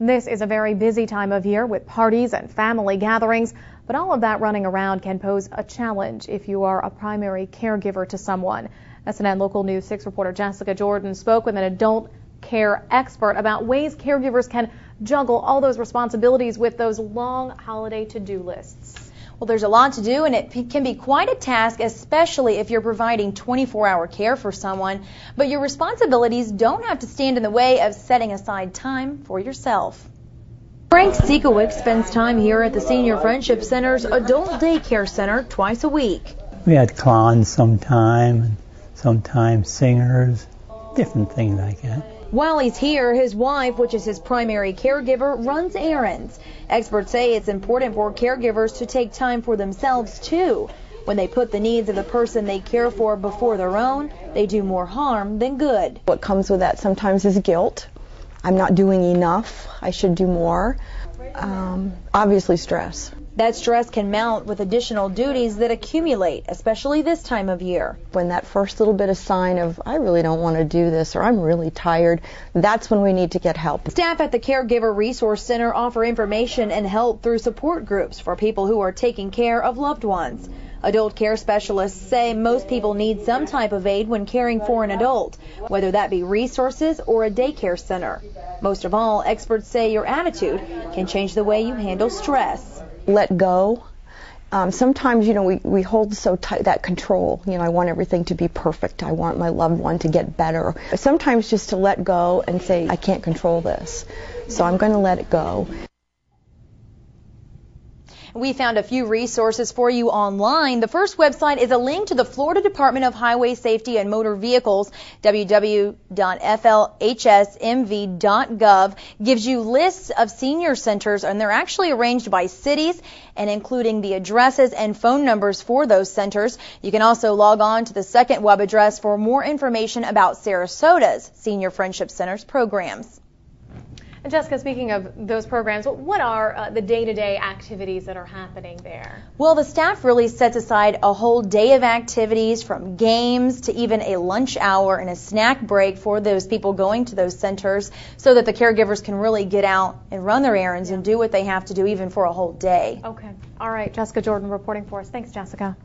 This is a very busy time of year with parties and family gatherings, but all of that running around can pose a challenge if you are a primary caregiver to someone. SNN Local News 6 reporter Jessica Jordan spoke with an adult care expert about ways caregivers can juggle all those responsibilities with those long holiday to-do lists. Well, there's a lot to do, and it can be quite a task, especially if you're providing 24-hour care for someone. But your responsibilities don't have to stand in the way of setting aside time for yourself. Frank Siekowicz spends time here at the Senior Friendship Center's Adult Daycare Center twice a week. We had clowns sometime, and sometimes singers, different things like that. While he's here, his wife, which is his primary caregiver, runs errands. Experts say it's important for caregivers to take time for themselves, too. When they put the needs of the person they care for before their own, they do more harm than good. What comes with that sometimes is guilt. I'm not doing enough. I should do more. Obviously stress. That stress can mount with additional duties that accumulate, especially this time of year. When that first little bit of sign of, I really don't want to do this, or I'm really tired, that's when we need to get help. Staff at the Caregiver Resource Center offer information and help through support groups for people who are taking care of loved ones. Adult care specialists say most people need some type of aid when caring for an adult, whether that be resources or a daycare center. Most of all, experts say your attitude can change the way you handle stress. Let go. Sometimes, we hold so tight that control. I want everything to be perfect. I want my loved one to get better. Sometimes just to let go and say, I can't control this, so I'm going to let it go. We found a few resources for you online. The first website is a link to the Florida Department of Highway Safety and Motor Vehicles. www.flhsmv.gov gives you lists of senior centers, and they're actually arranged by cities and including the addresses and phone numbers for those centers. You can also log on to the second web address for more information about Sarasota's Senior Friendship Center's programs. And Jessica, speaking of those programs, what are the day-to-day activities that are happening there? Well, the staff really sets aside a whole day of activities, from games to even a lunch hour and a snack break for those people going to those centers, so that the caregivers can really get out and run their errands and do what they have to do even for a whole day. Okay. All right. Jessica Jordan reporting for us. Thanks, Jessica.